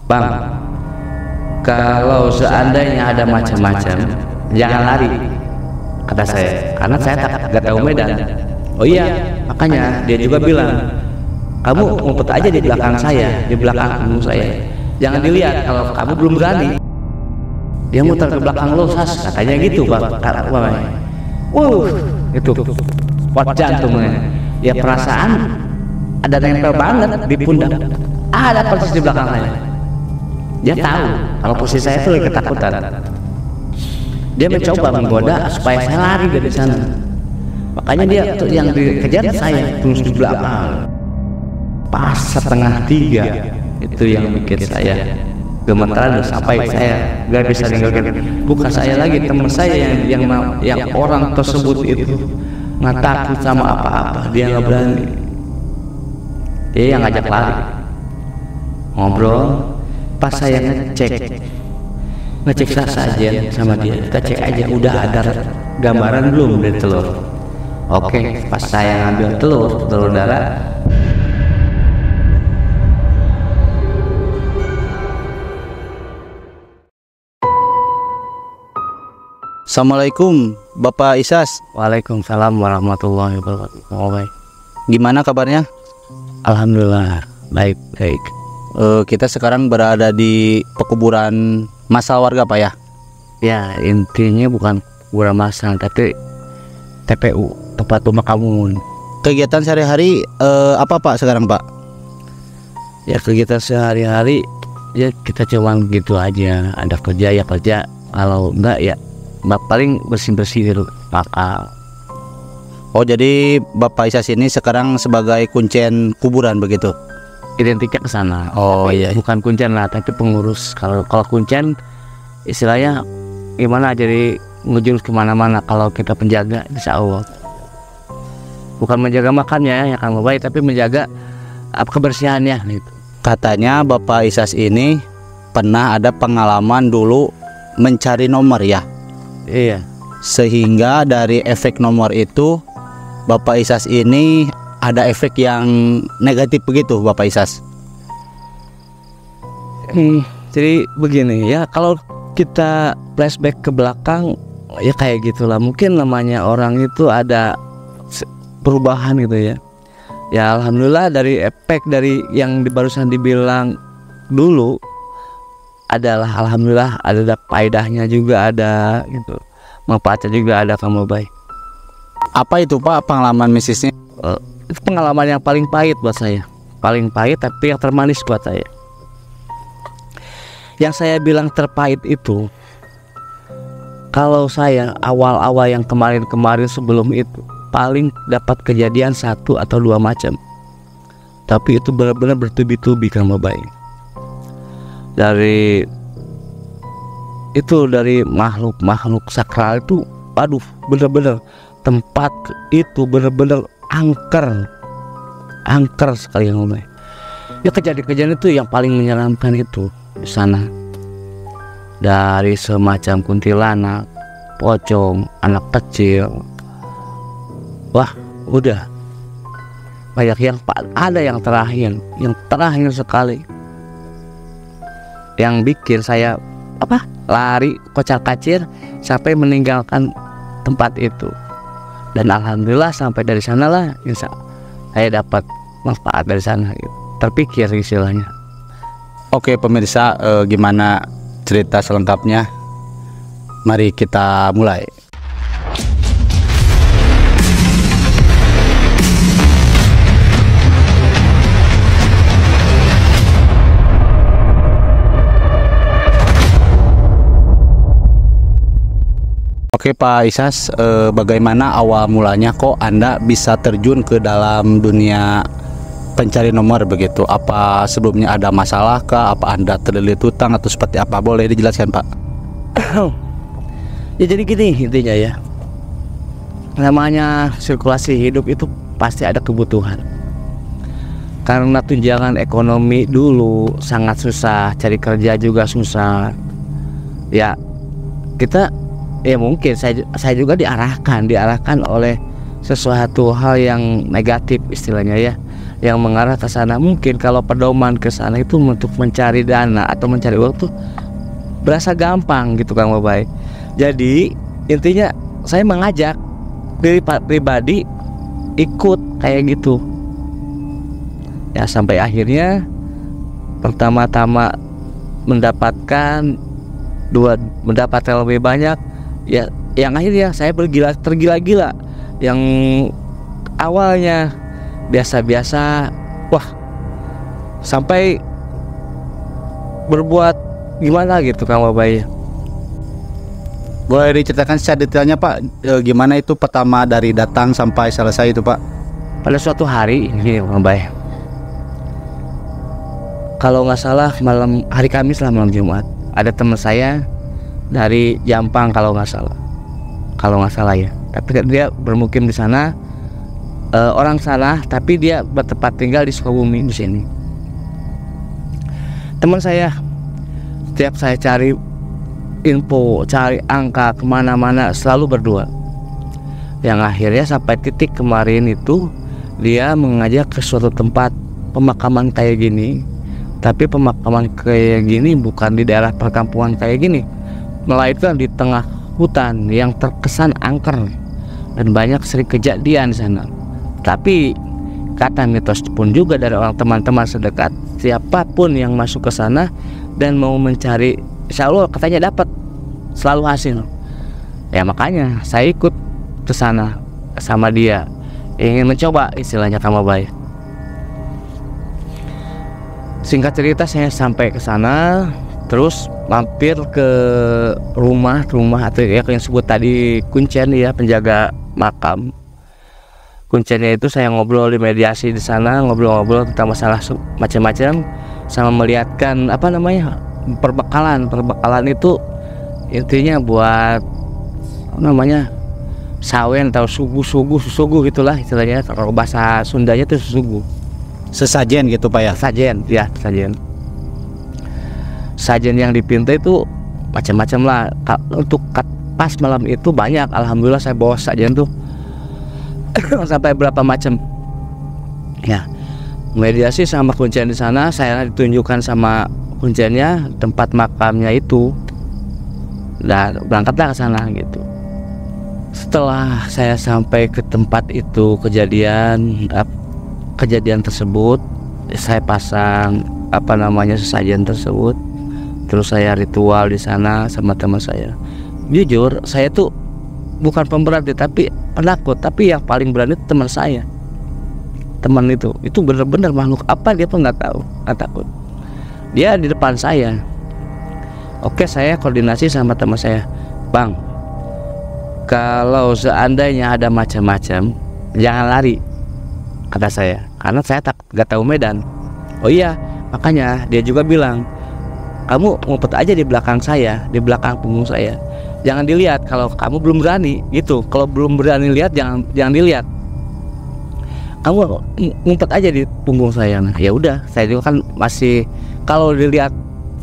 Bang, kalau seandainya ada macam-macam, jangan lari, kata saya, karena saya gak tahu medan. Oh iya, makanya dia juga bilang, kamu ngumpet aja di belakang saya, di belakang punggung saya. Jangan dilihat kalau kamu belum berani. Dia muter ke belakang lo, Sas, katanya gitu, Bang. Itu spot jantungnya. Ya perasaan ada nempel banget di pundak. Ada persis di belakang saya. Dia tahu kalau posisi saya itu lagi ketakutan. Dia mencoba menggoda supaya saya lari dari sana. Makanya dia yang dikejar saya terus di belakang. Pas setengah 3 itu yang bikin saya gemeteran sampai saya gak bisa ninggalin. Bukan saya lagi, teman saya yang orang tersebut itu nggak takut sama apa-apa, dia nggak berani. Dia yang ngajak lari, ngobrol. Pas saya ngecek sasajen sama dia, kita cek aja udah ada gambaran belum dari telur. Oke, pas saya ngambil telur darah, Assalamualaikum Bapak Isas. Waalaikumsalam warahmatullahi wabarakatuh. Gimana kabarnya? Alhamdulillah baik. Kita sekarang berada di pekuburan massal warga Pak ya? Ya, intinya bukan kuburan massal tapi TPU, tempat pemakaman. Kegiatan sehari-hari apa Pak sekarang Pak? Ya kegiatan sehari-hari ya kita cuman gitu aja. Ada kerja ya kerja, kalau enggak ya paling bersih-bersih gitu makam. Oh jadi Bapak Isas ini sekarang sebagai kuncen kuburan begitu? Identiknya ke sana. Oh iya. Bukan kuncen lah, tapi pengurus. Kalau kuncen istilahnya gimana? Jadi ngejurus kemana-mana. Kalau kita penjaga, insya Allah. Bukan menjaga makannya yang akan baik, tapi menjaga kebersihannya. Gitu. Katanya Bapak Isas ini pernah ada pengalaman dulu mencari nomor ya? Iya. Sehingga dari efek nomor itu Bapak Isas ini ada efek yang negatif begitu Bapak Isas? Jadi begini ya, kalau kita flashback ke belakang ya kayak gitulah. Mungkin namanya orang itu ada perubahan gitu ya. Ya alhamdulillah dari efek dari yang barusan dibilang dulu adalah alhamdulillah ada faedahnya juga, ada gitu. Manfaatnya juga ada, kamu baik. Apa itu Pak pengalaman mistisnya? Itu pengalaman yang paling pahit buat saya. Paling pahit tapi yang termanis buat saya. Yang saya bilang terpahit itu, kalau saya awal-awal yang kemarin sebelum itu paling dapat kejadian 1 atau 2 macam. Tapi itu benar-benar bertubi-tubi, kamu baik. Dari makhluk sakral itu, aduh bener-bener tempat itu bener-bener angker sekali yang ngomong. Ya kejadian-kejadian itu yang paling menyeramkan itu di sana. Dari semacam kuntilanak, pocong, anak kecil. Wah, udah banyak yang ada yang terakhir sekali. Yang bikin saya lari kocar-kacir sampai meninggalkan tempat itu. Dan alhamdulillah sampai dari sanalah saya dapat manfaat dari sana gitu. Terpikir istilahnya. Oke pemirsa, gimana cerita selengkapnya? Mari kita mulai. Oke Pak Isas, bagaimana awal mulanya kok Anda bisa terjun ke dalam dunia pencari nomor begitu? Apa sebelumnya ada masalah kah? Apa Anda terlilit hutang atau seperti apa? Boleh dijelaskan Pak? Ya jadi gini intinya ya. Namanya sirkulasi hidup itu pasti ada kebutuhan. Karena tunjangan ekonomi dulu sangat susah, cari kerja juga susah. Ya kita mungkin saya juga diarahkan oleh sesuatu hal yang negatif istilahnya ya. yang mengarah ke sana. Mungkin kalau pedoman ke sana itu untuk mencari dana atau mencari uang tuh berasa gampang gitu Kang Babay. Jadi intinya saya mengajak diri pribadi ikut kayak gitu ya, sampai akhirnya pertama-tama mendapatkan lebih banyak ya, yang akhirnya saya tergila-gila. Yang awalnya biasa-biasa, wah sampai berbuat gimana gitu Kang Babay. Boleh diceritakan secara detailnya Pak, gimana itu pertama dari datang sampai selesai itu Pak? Pada suatu hari ini Kang Babay, kalau nggak salah hari Kamis lah, malam Jumat, ada teman saya dari Jampang kalau nggak salah ya, tapi dia bermukim di sana, orang sana tapi dia bertempat tinggal di Sukabumi di sini. Teman saya, setiap saya cari info, cari angka kemana-mana selalu berdua. Yang akhirnya sampai titik kemarin itu dia mengajak ke suatu tempat pemakaman kayak gini, tapi pemakaman kayak gini bukan di daerah perkampungan kayak gini, melainkan di tengah hutan yang terkesan angker dan banyak sering kejadian di sana. Tapi kata mitos pun juga dari orang teman-teman sedekat, siapapun yang masuk ke sana dan mau mencari, insya Allah katanya dapat selalu hasil. Ya makanya saya ikut ke sana sama dia, ingin mencoba istilahnya Kang Babay. Singkat cerita saya sampai ke sana, terus mampir ke rumah atau ya yang sebut tadi kuncen ya, penjaga makam. Kuncinya itu saya ngobrol di mediasi di sana, ngobrol tentang masalah macam-macam, sama melihatkan perbekalan itu intinya buat sawen atau sugu gitulah istilahnya, kalau bahasa Sundanya itu sugu. Sesajen gitu Pak ya? Sajen ya, sajen yang dipinta itu macam-macam lah. Untuk pas malam itu banyak, alhamdulillah saya bawa sajen tuh sampai berapa macam ya. Mediasi sama kuncen di sana, saya ditunjukkan sama kuncennya tempat makamnya itu, dan berangkatlah ke sana gitu. Setelah saya sampai ke tempat itu, kejadian tersebut, saya pasang sesajen tersebut, terus saya ritual di sana sama teman saya. Jujur saya tuh bukan pemberani tapi penakut, tapi yang paling berani itu teman saya. Teman itu benar-benar makhluk apa dia pun nggak tahu, nggak takut. Dia di depan saya. Oke, saya koordinasi sama teman saya, Bang, kalau seandainya ada macam-macam jangan lari, kata saya, karena saya nggak tahu medan. Oh iya, makanya dia juga bilang, kamu ngumpet aja di belakang saya, di belakang punggung saya, jangan dilihat kalau kamu belum berani gitu. Kalau belum berani lihat jangan dilihat, kamu ngumpet aja di punggung saya. Nah ya udah, saya juga kan masih, kalau dilihat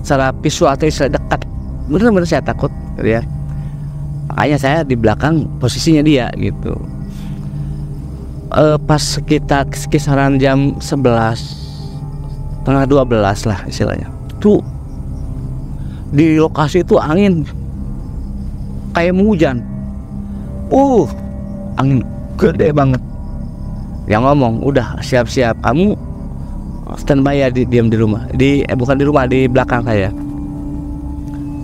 secara visual atau secara dekat bener-bener saya takut gitu ya. Makanya saya di belakang posisinya dia gitu. Pas kita kisaran jam 11, tengah 12 lah istilahnya, tuh di lokasi itu angin kayak mau hujan. Angin gede banget. Yang ngomong, udah siap-siap, kamu standby ya, diam di rumah, bukan di rumah, di belakang saya.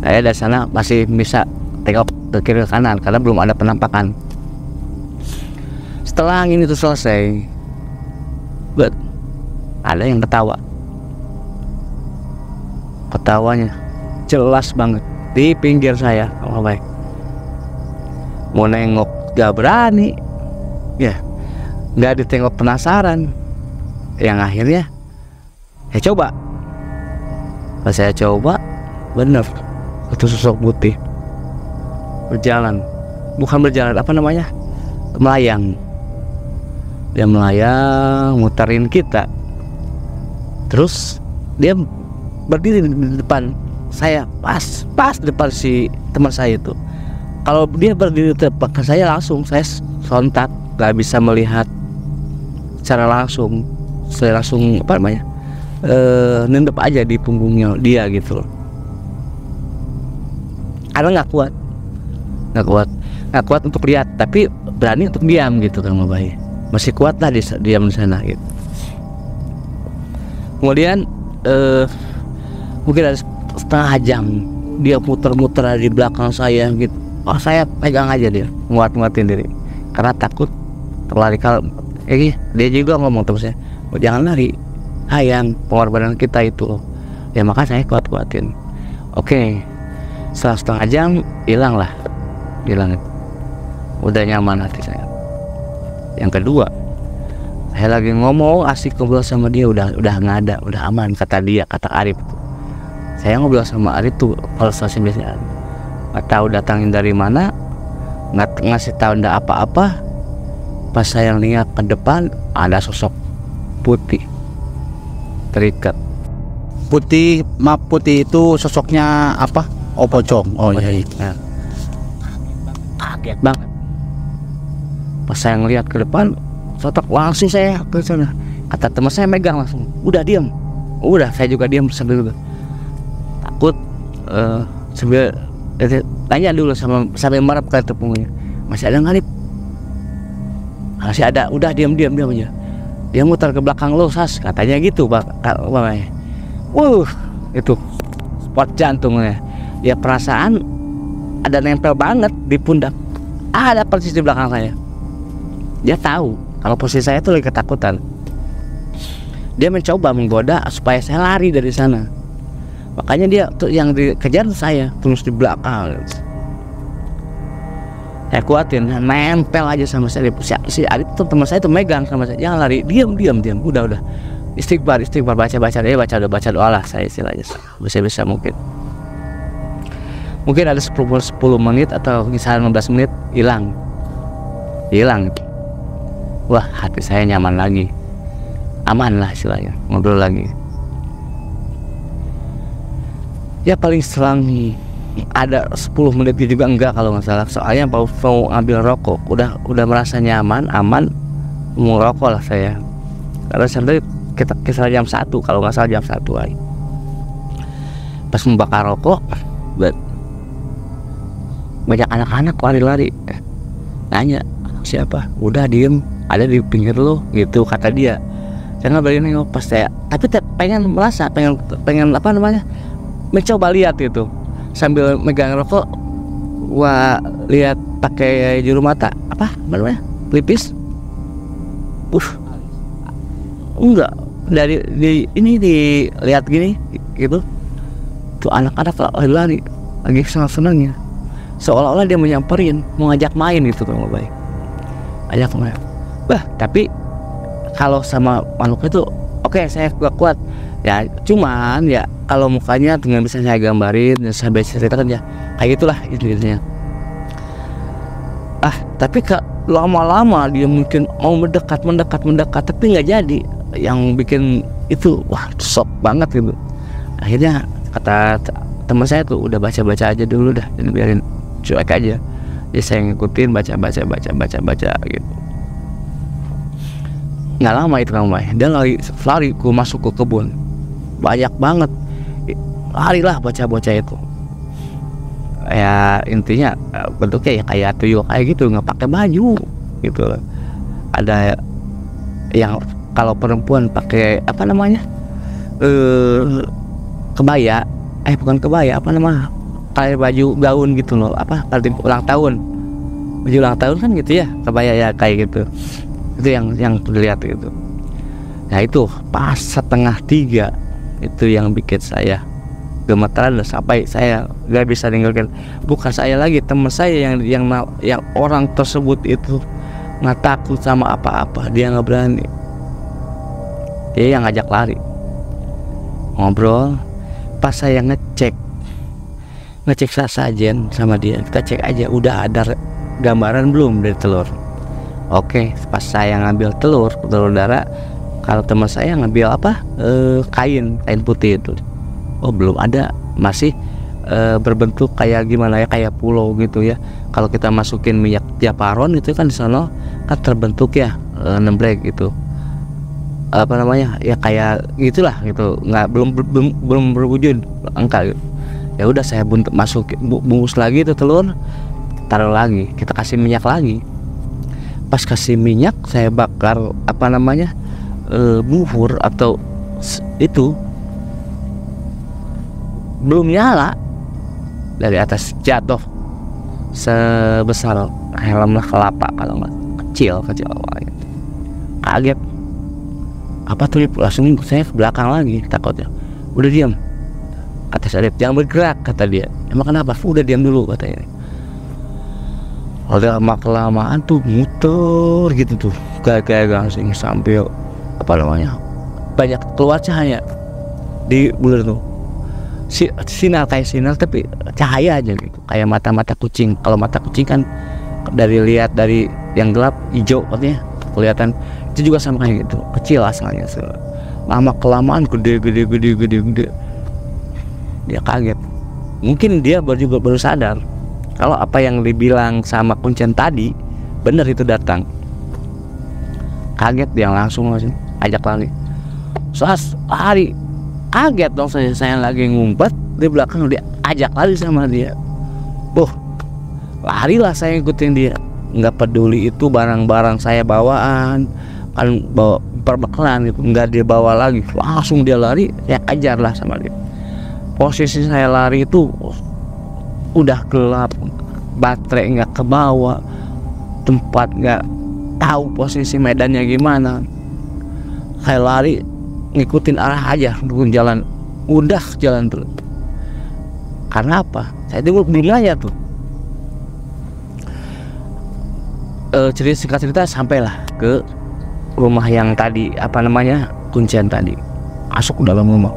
Saya dari sana masih bisa tengok ke kiri ke kanan karena belum ada penampakan. Setelah angin itu selesai, ada yang ketawa. Ketawanya jelas banget di pinggir saya. Baik, mau nengok gak berani ya, nggak ditengok penasaran. Yang akhirnya saya coba. Pas saya coba, bener itu sosok putih melayang. Dia melayang, muterin kita, terus dia berdiri di depan saya, pas depan si teman saya itu. Kalau dia berdiri di depan saya, langsung saya sontak, gak bisa melihat secara langsung. saya langsung apa namanya nendep aja di punggungnya dia gitu loh. Karena nggak kuat untuk lihat, tapi berani untuk diam gitu kan Bayi. Masih kuat lah diam di sana gitu. Kemudian mungkin ada setengah jam dia muter-muter di belakang saya gitu. Oh, saya pegang aja dia, nguatin diri karena takut terlari. Kalau dia juga ngomong terus ya, oh, jangan lari, sayang pengorbanan kita itu. Ya maka saya kuatin. Oke, setelah setengah jam hilang. Udah nyaman hati saya. Yang kedua, saya lagi ngomong asik ngobrol sama dia, udah nggak ada, udah aman kata Arif. Saya ngobrol sama Arif tuh kalau stasiun biasanya nggak tahu datangin dari mana, nggak ngasih tahu ndak apa-apa. Pas saya lihat ke depan ada sosok putih terikat. Putih itu sosoknya apa? Oh, pocong. Oh iya. Nah, kaget banget. Pas saya ngelihat ke depan, sosok langsung saya ke sana. Kata teman saya megang langsung. Udah diam. Udah saya juga diam sambil takut sambil tanya dulu sampai marah ke tepungnya. Masih ada nggak, Rip? Masih ada. Udah diam aja. Dia muter ke belakang lo, Sas, katanya gitu, Pak. Itu spot jantungnya. Ya perasaan ada nempel banget di pundak. Ada persis di belakang saya. Dia tahu kalau posisi saya itu lagi ketakutan. Dia mencoba menggoda supaya saya lari dari sana. Makanya dia tuh yang dikejar saya terus di belakang. Saya kuatin, nempel aja sama saya. Si Arif tuh teman saya tuh megang sama saya, jangan lari, diam. Udah. Istighfar, baca doa lah saya istilahnya. Bisa mungkin ada 10 menit atau kisaran 15 menit hilang. Wah, hati saya nyaman lagi, aman lah istilahnya, ngobrol lagi. Ya paling selang ada 10 menit juga enggak kalau nggak salah. Soalnya mau ambil rokok, udah merasa nyaman, aman, mau rokok lah saya. Karena sampai kita kisah jam 1 kalau nggak salah, jam 1 lagi. Pas membakar rokok, banyak anak-anak lari-lari. Nanya, siapa? Udah diem, ada di pinggir lo gitu kata dia. Saya nggak berani nengok. Pas saya tapi pengen apa namanya, mencoba lihat itu sambil megang rokok. Wah, lihat pakai juru mata apa namanya, pelipis. Enggak, dari ini dilihat gini gitu. Tuh anak-anak lari lagi senang-senangnya, seolah-olah dia menyamperin, mau ngajak main gitu kalau baik. Ajak main. Tapi kalau sama makhluk itu oke, saya kuat. Ya cuman ya kalau mukanya dengan bisa saya gambarin dan saya bisa ceritakan ya kayak gitulah intinya. Tapi lama-lama dia mungkin mau mendekat tapi nggak jadi. Yang bikin itu shock banget gitu. Akhirnya kata teman saya tuh, udah baca aja dulu dah, dan biarin cuek aja. Jadi saya ngikutin baca gitu. Nggak lama itu dia lari masuk ke kebun. Banyak banget larilah bocah-bocah itu. Ya intinya bentuknya ya kayak tuyul kayak gitu, nggak pakai baju gitu loh. Ada yang kalau perempuan pakai apa namanya, kebaya, bukan kebaya, apa namanya, kayak baju gaun gitu loh, apa party ulang tahun, baju ulang tahun kan gitu ya, kebaya ya kayak gitu. Itu yang dilihat gitu. Nah itu pas 2:30 itu yang bikin saya gemeteran sampai saya nggak bisa ninggalin. Bukan saya lagi, teman saya yang orang tersebut itu nggak takut sama apa-apa, dia nggak berani. Dia yang ngajak lari, ngobrol. Pas saya ngecek sasajen sama dia, kita cek aja udah ada gambaran belum dari telur. Oke, pas saya ngambil telur darah, kalau teman saya ngambil apa, kain putih itu, belum ada, masih berbentuk kayak gimana ya, kayak pulau gitu ya. Kalau kita masukin minyak japaron itu kan di sana kan terbentuk ya, nembrek gitu. apa namanya ya kayak gitulah gitu, nggak belum berwujud angka gitu. Ya udah saya bungkus lagi itu telur, taruh lagi, kita kasih minyak lagi. Pas kasih minyak saya bakar apa namanya buhur atau itu belum nyala, dari atas jatuh sebesar helm kelapa kalau nggak kecil awalnya. Kaget, apa tuh, langsung saya ke belakang lagi takutnya. Udah diam, kata Sarip, jangan bergerak kata dia. Emang kenapa? Udah diam dulu katanya. Udah lama-kelamaan tuh muter gitu tuh kayak gangsing sampai apa namanya banyak keluar cahaya di bulir tuh, sinar kayak sinar tapi cahaya aja gitu, kayak mata kucing. Kalau mata kucing kan lihat dari yang gelap hijau katanya kelihatan, itu juga sama kayak gitu, kecil asalnya. Lama kelamaan gede. Dia kaget, mungkin dia baru sadar kalau apa yang dibilang sama kuncen tadi bener, itu datang. Kaget dia, langsung ajak lagi. Soas lari, kaget dong saya lagi ngumpet di belakang, dia ajak lari sama dia. Larilah saya ikutin dia, nggak peduli itu barang-barang saya bawaan, kan bawa perbekalan gitu, nggak dia bawa lagi, langsung dia lari, saya kejar lah sama dia. Posisi saya lari itu udah gelap, baterai nggak kebawa, tempat nggak tahu posisi medannya gimana. Saya lari ngikutin arah aja, jalan, udah jalan terus. Karena apa? Saya tunggu aja tuh. Cerita sampailah ke rumah yang tadi apa namanya kuncian tadi, masuk ke dalam rumah.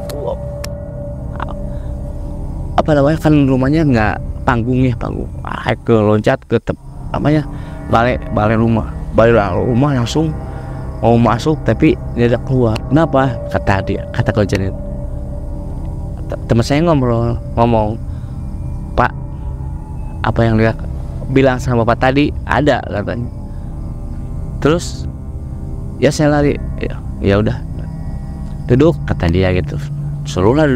Apa namanya kan rumahnya nggak panggung, ke loncat ke balai rumah langsung mau masuk tapi dia tidak keluar. Kenapa? Kata kuncian itu. Teman saya ngomong, Pak, apa yang lihat bilang sama Bapak tadi ada katanya. Terus ya saya lari, ya udah duduk kata dia gitu, suruhlah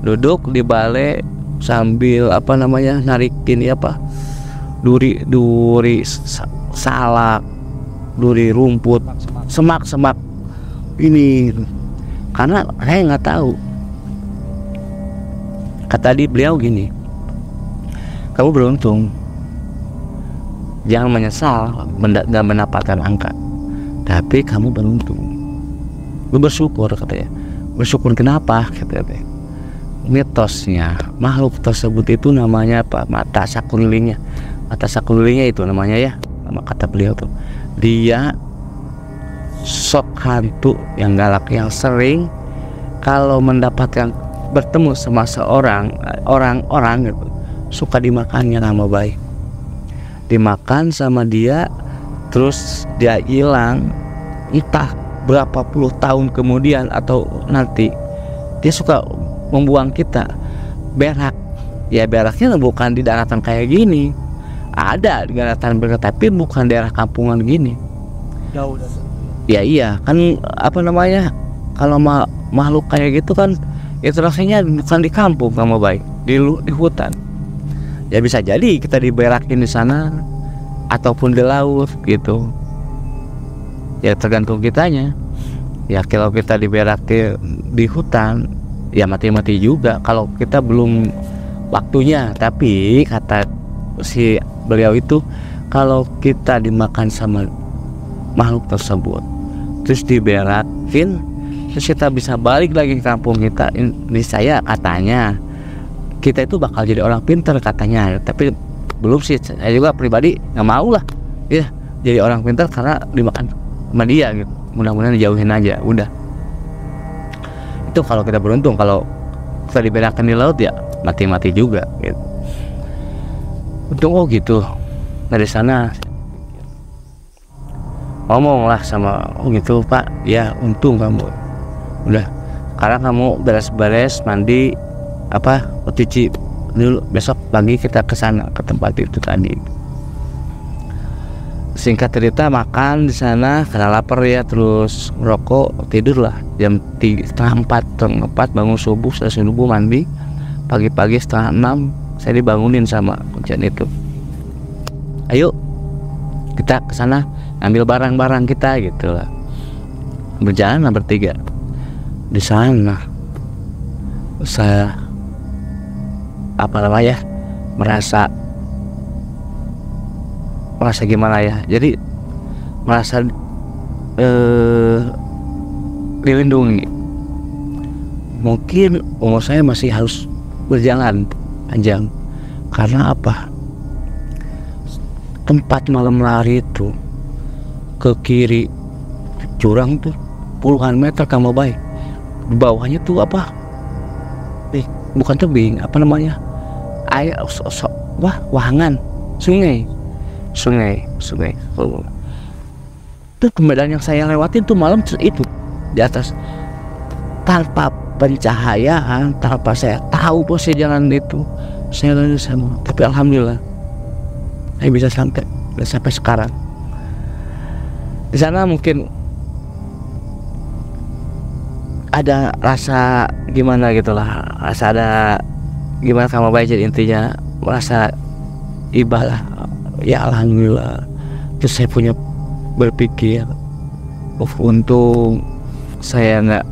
duduk di balai sambil apa namanya narikin duri salak, duri rumput, semak ini, karena saya nggak tahu. Kata beliau gini, kamu beruntung, jangan menyesal nggak mendapatkan angka, tapi kamu beruntung, lu bersyukur katanya. Bersyukur kenapa? Katanya mitosnya makhluk tersebut itu namanya apa? Mata sakulilingnya itu namanya ya, nama kata beliau tuh. Dia sok hantu yang galak, yang sering kalau mendapatkan bertemu sama orang gitu, suka dimakannya nama baik, dimakan sama dia, terus dia hilang entah berapa puluh tahun kemudian atau nanti dia suka membuang kita berak. Ya beraknya bukan di daratan kayak gini, ada di daratan berak tapi bukan daerah kampungan gini. Jauh. Ya iya kan apa namanya, kalau makhluk kayak gitu kan itu rasanya bukan di kampung sama baik, di hutan. Ya bisa jadi kita diberakin di sana ataupun di laut gitu. Ya tergantung kitanya. Ya kalau kita diberakin di hutan, ya mati juga kalau kita belum waktunya. Tapi kata si beliau itu, kalau kita dimakan sama makhluk tersebut terus diberakin, terus kita bisa balik lagi ke kampung kita, ini saya katanya kita itu bakal jadi orang pintar katanya. Tapi belum sih, saya juga pribadi nggak mau lah ya jadi orang pintar karena dimakan sama dia gitu. Mudah-mudahan dijauhin aja udah. Itu kalau kita beruntung. Kalau kita diberakan di laut ya mati juga gitu. Untung gitu. Dari sana ngomonglah sama gitu, Pak, ya untung kamu udah, sekarang kamu beres-beres mandi cuci dulu, besok pagi kita ke sana ke tempat itu tadi. singkat cerita makan di sana karena lapar ya, terus merokok, tidur lah jam 3:30, bangun subuh, selesai subuh mandi, pagi-pagi 5:30 saya dibangunin sama kuncian itu, ayo kita ke sana ambil barang-barang kita gitu lah. Berjalan lah bertiga. Di sana saya merasa gimana ya, jadi merasa dilindungi. Mungkin umur saya masih harus berjalan panjang. Karena apa? Tempat malam lari itu ke kiri jurang tuh puluhan meter kamu baik. Di bawahnya tuh apa? Bukan tebing, apa namanya? Air, wahangan, sungai. Itu medan yang saya lewatin tuh malam itu di atas tanpa pencahayaan, tanpa saya tahu posisi jalan itu. Saya lari sama, tapi alhamdulillah saya bisa sampai sekarang. Di sana mungkin ada rasa gimana gitulah, rasa ada gimana kamu baik, jadi intinya merasa ibadah ya alhamdulillah. Terus saya punya berpikir, untung saya nggak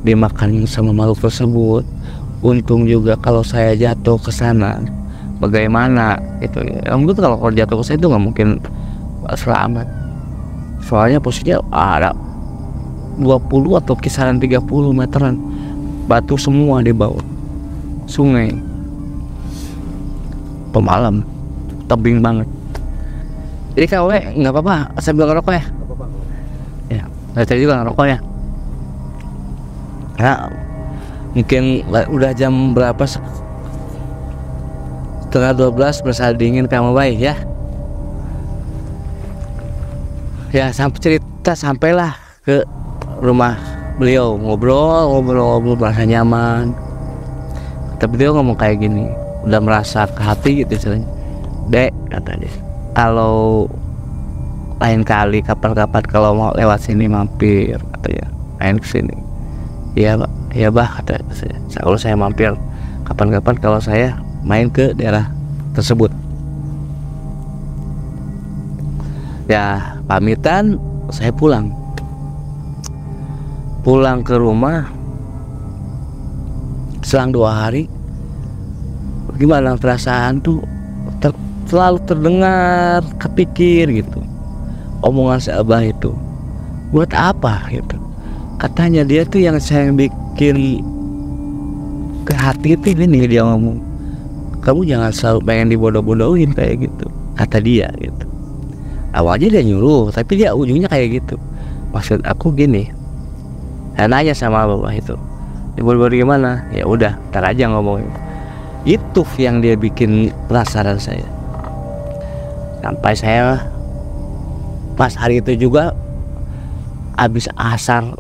dimakan sama makhluk tersebut. Untung juga kalau saya jatuh ke sana bagaimana itu ya. Mungkin kalau jatuh ke sana itu nggak mungkin selamat. Soalnya posisinya ada 20 atau kisaran 30 meteran batu semua di bawah sungai. Pemalam tebing banget. Jadi kalau nggak apa-apa sambil ngerokok ya. Ya, saya juga ngerokok ya. Ya, mungkin udah jam berapa? Setengah 12, berasa dingin kamu baik ya. Ya sampai cerita sampailah ke rumah beliau, ngobrol merasa nyaman. Tapi beliau ngomong kayak gini, udah merasa ke hati gitu istilahnya. Dek, kata dia, kalau lain kali kapan-kapan kalau mau lewat sini mampir, katanya, main kesini. Iya pak, iya bah, kata saya. Kalau saya mampir kapan-kapan kalau saya main ke daerah tersebut. Ya pamitan, saya pulang ke rumah. Selang 2 hari, gimana perasaan tuh selalu terdengar, kepikir gitu omongan si Abah itu, buat apa gitu. Katanya dia tuh yang saya bikin ke hati itu ini, dia ngomong, kamu jangan selalu pengen dibodoh-bodohin kayak gitu, kata dia gitu. Awalnya dia nyuruh, tapi dia ujungnya kayak gitu. Maksud aku gini, saya nanya sama Bapak itu, dibodoh-bodoh gimana? Ya udah, ntar aja ngomongin. Itu yang dia bikin penasaran saya. Sampai saya pas hari itu juga habis asar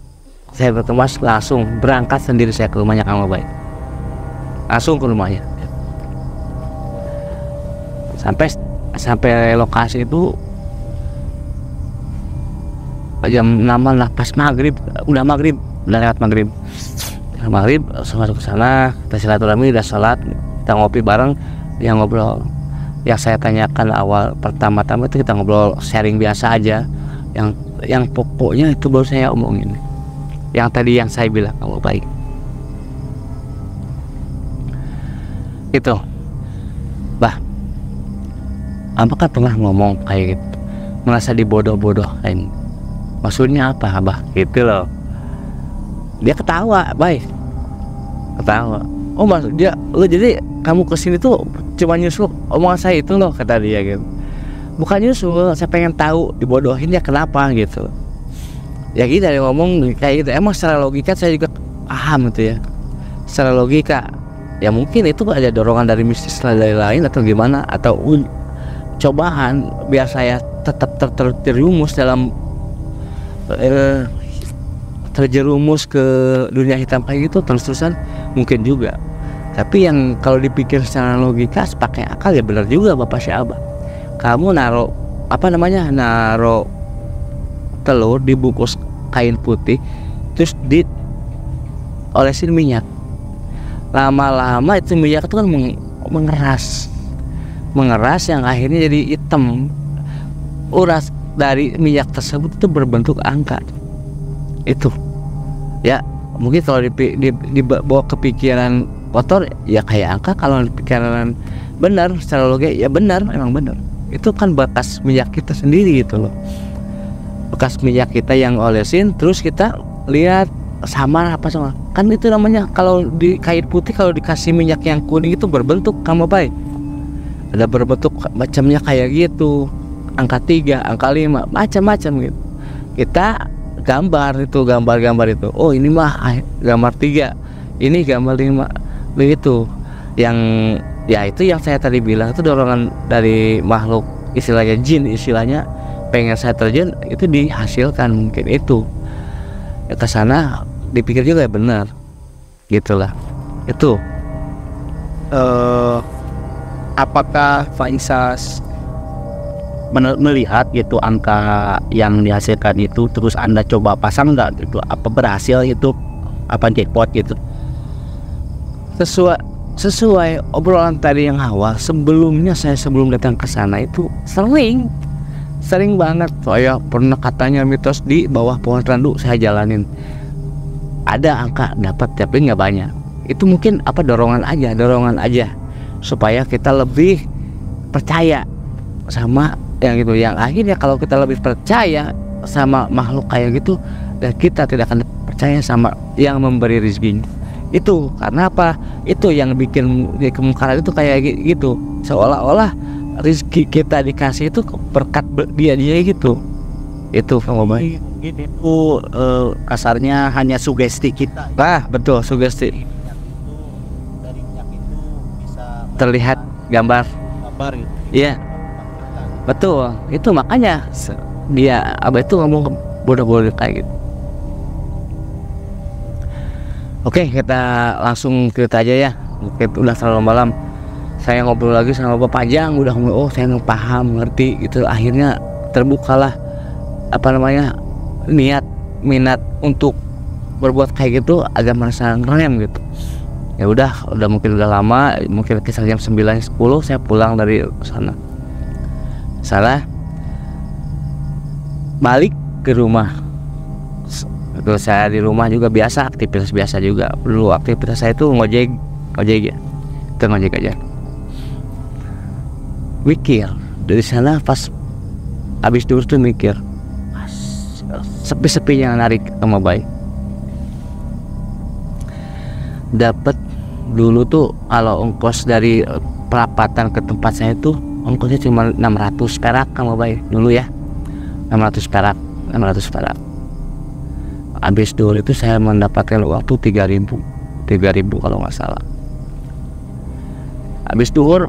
saya bertemu, langsung berangkat sendiri saya ke rumahnya Kang Baik. Langsung ke rumahnya. Sampai lokasi itu jam 6 lah, pas maghrib, udah lewat maghrib. Langsung masuk ke sana, kita silaturahmi, udah sholat, kita ngopi bareng, dia ngobrol. Yang saya tanyakan awal pertama-tama itu kita ngobrol sharing biasa aja. Yang pokoknya itu baru saya omongin. Yang tadi yang saya bilang kamu baik. Itu, bah, apakah pernah ngomong kayak gitu, merasa dibodoh-bodohin? Maksudnya apa, Abah? Gitu loh. Dia ketawa, baik. Ketawa. Oh maksud dia, lo jadi kamu kesini tuh cuma nyusul omongan saya itu loh, kata dia gitu. Bukan nyusul, saya pengen tahu dibodohin ya kenapa gitu. Ya gitu dia ngomong kayak gitu. Emang secara logika saya juga paham gitu ya. Secara logika, ya mungkin itu ada dorongan dari mistis lain atau gimana, atau cobaan biar saya tetap terjerumus dalam terjerumus ke dunia hitam kayak gitu terus-terusan, mungkin juga. Tapi yang kalau dipikir secara logika pakai akal ya benar juga Bapak Syabah. Kamu naruh naro telur dibungkus kain putih terus diolesin minyak. Lama-lama itu minyak itu kan mengeras yang akhirnya jadi hitam. Uras dari minyak tersebut itu berbentuk angka. Itu ya mungkin kalau dibawa ke pikiran kotor ya kayak angka, kalau di pikiran benar secara logika ya benar, emang benar. Itu kan bekas minyak kita sendiri gitu loh, bekas minyak kita yang olesin terus kita lihat sama apa sama kan itu namanya kalau di kain putih kalau dikasih minyak yang kuning itu berbentuk kamu baik, ada berbentuk macamnya kayak gitu, angka 3, angka 5, macam-macam gitu. Kita gambar itu, oh ini mah gambar 3, ini gambar 5, begitu. Yang ya itu yang saya tadi bilang itu dorongan dari makhluk, istilahnya jin, istilahnya pengen saya terjun itu dihasilkan, mungkin itu ya ke sana dipikir juga ya benar gitulah. Itu apakah Faisas melihat gitu angka yang dihasilkan itu terus Anda coba pasang nggak gitu, apa berhasil itu, apa jackpot gitu? Sesuai obrolan tadi yang awal, sebelum datang ke sana itu sering banget saya pernah katanya mitos di bawah pohon randu saya jalanin ada angka dapat tapi nggak banyak. Itu mungkin dorongan aja supaya kita lebih percaya sama yang gitu, yang akhirnya kalau kita lebih percaya sama makhluk kayak gitu dan kita tidak akan percaya sama yang memberi rezeki. Itu karena apa? Itu yang bikin kemungkaran itu kayak gitu, seolah-olah rezeki kita dikasih itu berkat dia gitu. Itu kamu baik. Itu kasarnya hanya sugesti kita. Betul, sugesti. Dari minyak itu bisa terlihat gambar gitu. Iya. Betul, itu makanya dia itu ngomong bodoh-bodoh kayak gitu. Oke, kita langsung cerita aja ya. Mungkin udah terlalu malam. Saya ngobrol lagi sama Bapak panjang, udah saya paham, ngerti gitu. Akhirnya terbukalah minat untuk berbuat kayak gitu, agak merasa ngerem gitu. Ya udah mungkin udah lama, mungkin kisah jam 9-10 saya pulang dari sana. Balik ke rumah. Terus saya di rumah juga biasa, aktivitas biasa juga. Dulu aktivitas saya itu ngojek ya. Itu ngojek aja. Mikir dari sana pas habis dulu tuh mikir. Sepi-sepinya narik sama baik. Dapat dulu tuh kalau ongkos dari perapatan ke tempat saya tuh ongkosnya cuma 600 perak sama baik dulu ya. 600 perak. Habis dulu itu saya mendapatkan waktu 3.000 kalau nggak salah. Habis duhur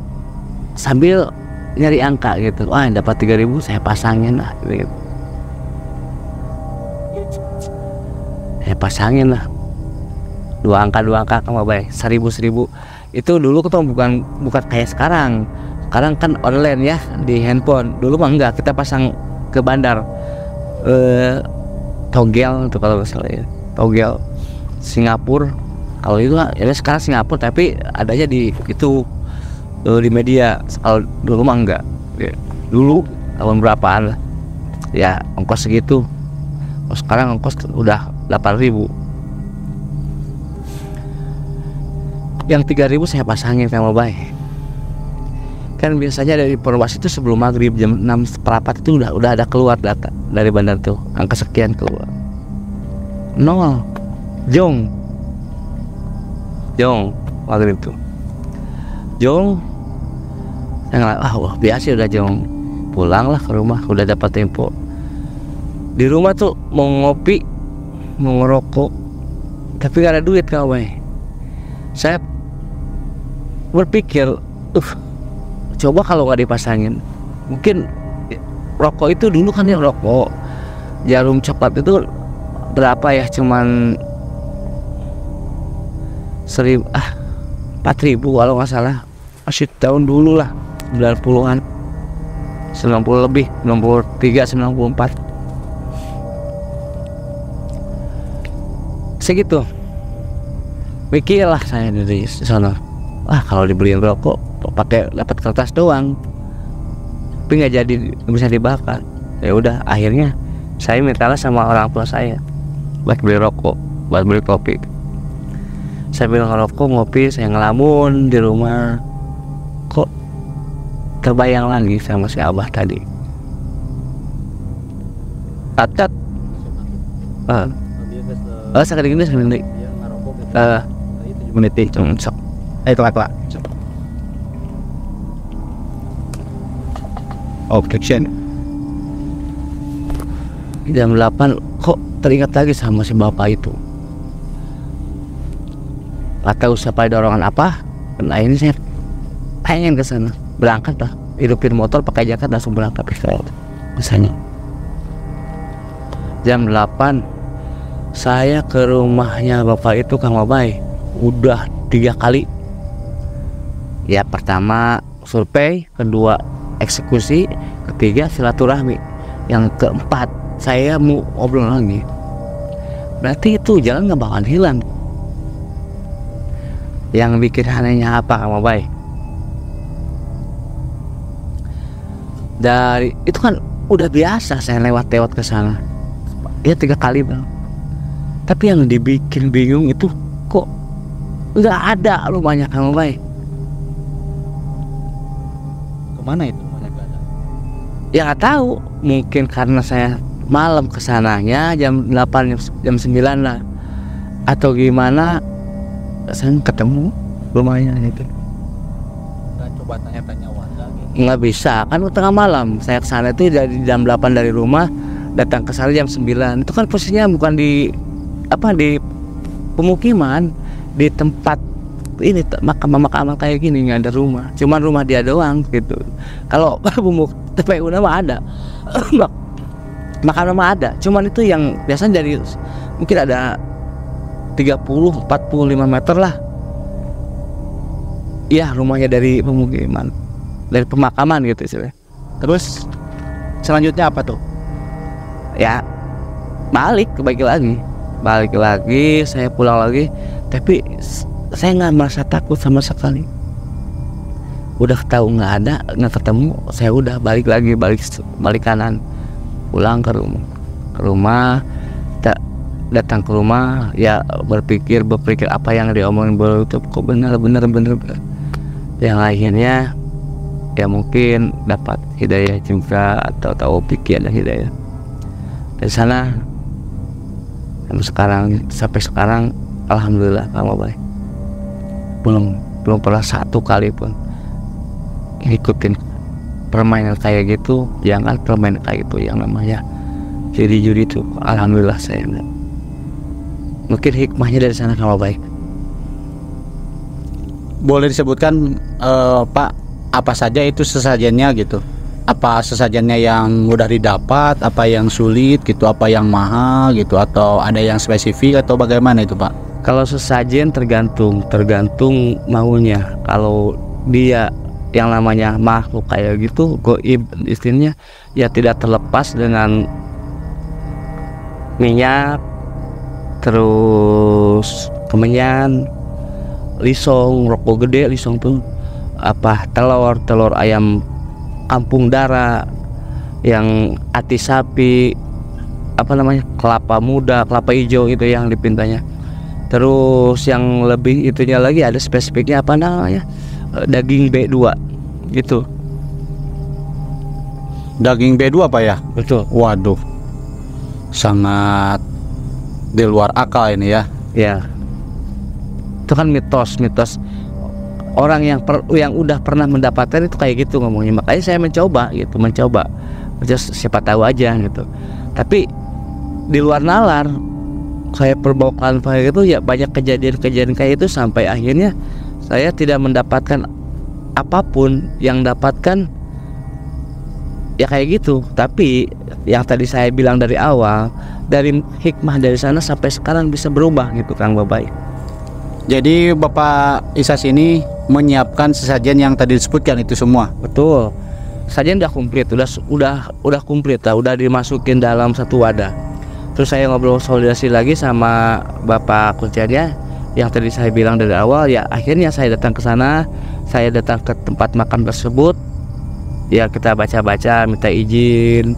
sambil nyari angka gitu, dapat 3.000 saya pasangin lah gitu. Saya pasangin lah dua angka sama baik 1.000 itu dulu kita bukan kayak sekarang kan online ya di handphone. Dulu mah enggak, kita pasang ke bandar togel itu kalau nggak salah ya, togel Singapura. Kalau itu ya sekarang Singapura tapi adanya di itu di media. Kalau dulu mah enggak ya. Dulu tahun berapaan lah ya ongkos segitu. Sekarang ongkos udah 8.000. Yang 3.000 saya pasangin sama baik. Kan biasanya dari Perwas itu sebelum maghrib jam 6 perapat itu udah ada keluar data dari bandar tuh, angka sekian keluar. 0 jong maghrib tuh jong. Saya ngeliat, biasa udah jong, pulanglah ke rumah, udah dapat tempo. Di rumah tuh mau ngopi, mau ngerokok, tapi gak ada duit kawan. Saya berpikir, coba kalau nggak dipasangin, mungkin rokok itu dulu kan ya rokok jarum coklat itu berapa ya, cuman 4.000 kalau nggak salah, masih tahun dulu lah 90-an. 90 lebih, 93, 94 segitu. Mikirlah saya dari sana, kalau dibeliin rokok pakai dapat kertas doang, tapi nggak jadi bisa dibakar. Ya udah, akhirnya saya mintalah sama orang tua saya buat beli rokok, buat beli kopi. Saya bilang rokok, ngopi, saya ngelamun di rumah. Kok terbayang lagi sama si Abah tadi. Atat sekali gini menit sok. Itu kelak. Objection. Jam 8 kok teringat lagi sama si bapak itu. Gak tahu siapa dorongan apa. Nah ini saya pengen ke sana, berangkat lah, hidupin motor pakai jaket langsung berangkat ke sana. Jam 8 saya ke rumahnya bapak itu, Kang Babai, udah 3 kali. Ya pertama survei, kedua eksekusi, ketiga silaturahmi, yang keempat saya mau ngobrol lagi. Berarti itu jalan nggak bakal hilang. Yang bikin anehnya apa, Kang Babai? Dari itu kan udah biasa saya lewat ke sana. Ya 3 kali bang. Tapi yang dibikin bingung itu kok nggak ada rumahnya, Kang Babai. Kemana itu rumahnya nggak ada? Ya nggak tahu, mungkin karena saya malam kesananya jam 8 jam 9 lah, atau gimana, saya ketemu rumahnya itu. Nggak coba tanya-tanya warga gitu? Nggak bisa, kan tengah malam saya kesana itu dari jam 8 dari rumah, datang ke sana jam 9. Itu kan posisinya bukan di pemukiman, di tempat ini makam kayak gini, nggak ada rumah, cuman rumah dia doang gitu. Kalau TPU mah ada, makam mah ada, cuman itu yang biasanya dari mungkin ada 30-45 meter lah. Ya rumahnya dari pemukiman, dari pemakaman gitu sih. Terus selanjutnya apa tuh? Ya balik lagi, saya pulang lagi, tapi saya nggak merasa takut sama sekali. Udah tahu nggak ada, nggak ketemu, saya udah balik kanan, pulang ke rumah, datang ke rumah, ya berpikir apa yang diomongin itu kok benar. Yang akhirnya ya mungkin dapat hidayah juga, atau taufik ya, ada hidayah dari sana. Sampai sekarang alhamdulillah, Kang Babai, belum pernah satu kali pun ngikutin permainan kayak gitu. Jangan permainan kayak gitu yang namanya judi itu, alhamdulillah saya enggak. Mungkin hikmahnya dari sana, Kang Babai. Boleh disebutkan Pak, apa saja itu sesajennya gitu? Apa sesajennya yang mudah didapat, apa yang sulit gitu, apa yang mahal gitu, atau ada yang spesifik atau bagaimana itu, Pak? Kalau sesajen tergantung maunya. Kalau dia yang namanya makhluk kayak gitu, goib istilahnya, ya tidak terlepas dengan minyak, terus kemenyan, lisong, rokok gede, lisong tuh telur ayam kampung dara, yang ati sapi, kelapa muda, kelapa hijau itu yang dipintanya. Terus yang lebih itunya lagi ada spesifiknya daging B2 gitu. Daging B2 Pak ya? Betul. Waduh, sangat di luar akal ini ya. Ya, itu kan mitos orang yang udah pernah mendapatkan itu kayak gitu ngomongnya. Makanya saya mencoba siapa tahu aja gitu. Tapi di luar nalar saya perbawakan kayak gitu, ya banyak kejadian kayak itu, sampai akhirnya saya tidak mendapatkan apapun. Yang dapatkan ya kayak gitu. Tapi yang tadi saya bilang dari awal, dari hikmah dari sana sampai sekarang bisa berubah gitu, Kang Babai. Jadi Bapak Isas ini menyiapkan sesajen yang tadi disebutkan itu semua. Betul. saja udah komplit, udah komplit lah, udah dimasukin dalam satu wadah. Terus saya ngobrol konsolidasi lagi sama bapak kunciannya yang tadi saya bilang dari awal, ya akhirnya saya datang ke sana, saya datang ke tempat makam tersebut, ya kita baca-baca, minta izin.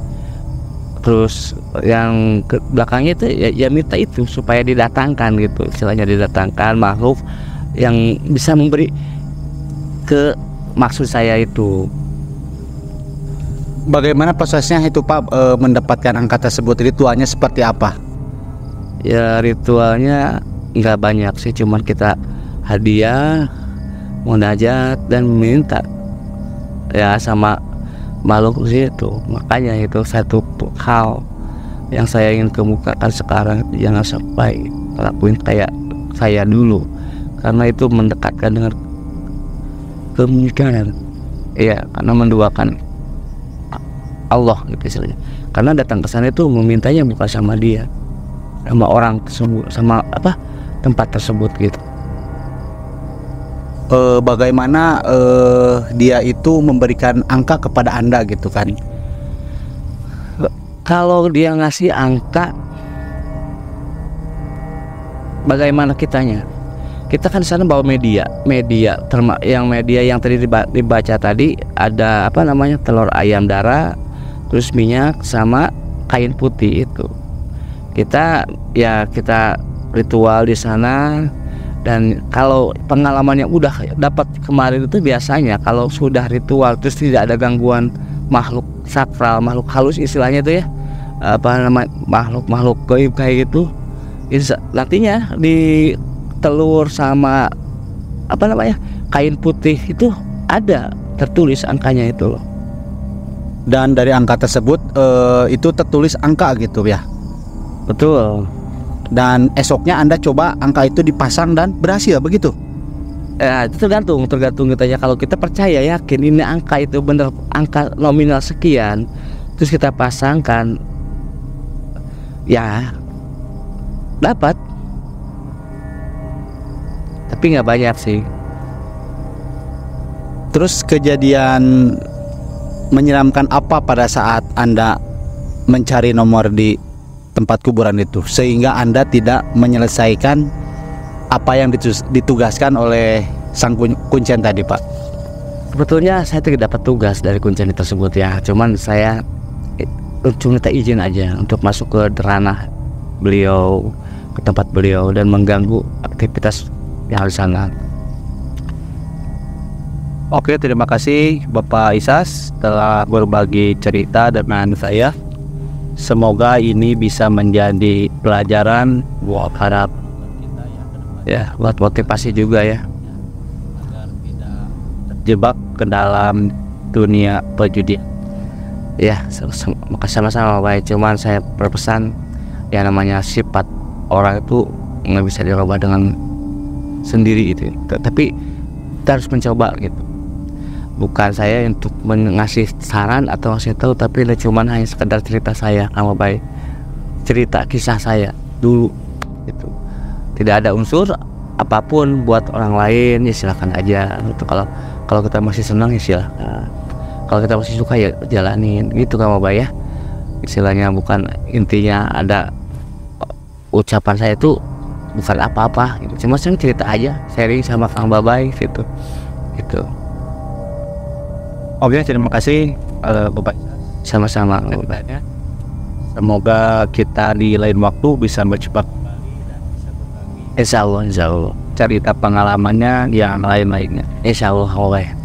Terus yang ke belakangnya itu ya minta itu supaya didatangkan gitu, istilahnya didatangkan makhluk yang bisa memberi ke maksud saya itu. Bagaimana prosesnya itu Pak, mendapatkan angka tersebut, ritualnya seperti apa? Ya ritualnya nggak banyak sih, cuman kita hadiah, munajat dan minta ya sama makhluk itu. Makanya itu satu hal yang saya ingin kemukakan sekarang, jangan sampai lakuin kayak saya dulu, karena itu mendekatkan dengan kemungkinan, iya, karena menduakan Allah gitu istilahnya. Karena datang ke sana itu memintanya bukan sama dia, sama orang tersebut, sama apa tempat tersebut gitu. Bagaimana dia itu memberikan angka kepada Anda gitu kan? Kalau dia ngasih angka, bagaimana kitanya? Kita kan sana bawa media yang tadi dibaca tadi, ada apa namanya, telur ayam darah, terus minyak sama kain putih itu. Kita ritual di sana. Dan kalau pengalaman yang udah dapat kemarin itu, biasanya kalau sudah ritual terus tidak ada gangguan makhluk sakral, makhluk halus istilahnya itu ya, apa nama, makhluk gaib kayak gitu, nantinya di telur sama apa namanya kain putih itu ada tertulis angkanya itu loh. Dan dari angka tersebut itu tertulis angka gitu ya? Betul. Dan esoknya Anda coba angka itu dipasang dan berhasil begitu? Ya itu tergantung kitanya. Kalau kita percaya, yakin ini angka itu benar, angka nominal sekian, terus kita pasangkan, ya dapat. Tapi nggak banyak sih. Terus kejadian menyeramkan apa pada saat Anda mencari nomor di tempat kuburan itu, sehingga Anda tidak menyelesaikan apa yang ditugaskan oleh sang kuncen tadi Pak? Sebetulnya saya tidak dapat tugas dari kuncen tersebut ya, cuman saya cuma minta izin aja untuk masuk ke ranah beliau, ke tempat beliau, dan mengganggu aktivitas yang di sana. Oke, terima kasih Bapak Isas telah berbagi cerita dengan saya. Semoga ini bisa menjadi pelajaran buat harap ya, buat motivasi juga ya, agar tidak terjebak ke dalam dunia perjudian. Ya, sama-sama baik. Cuman saya berpesan, ya namanya sifat orang itu nggak bisa dirubah dengan sendiri itu. Tapi kita harus mencoba gitu. Bukan saya untuk mengasih saran atau ngasih tahu, tapi cuman hanya sekedar cerita saya sama baik, cerita kisah saya dulu gitu. Tidak ada unsur apapun buat orang lain, ya silakan aja gitu. Kalau kita masih senang ya silakan, kalau kita masih suka ya jalanin gitu kamu baik ya. Istilahnya bukan, intinya ada ucapan saya itu bukan apa-apa gitu. Cuma saya cerita aja, sharing sama Kang Babai gitu. Oke, terima kasih Bapak. Sama-sama. Semoga kita di lain waktu bisa berjumpa kembali dan bisa berbagi Insya Allah cerita pengalamannya yang lain-lainnya. Insya Allah.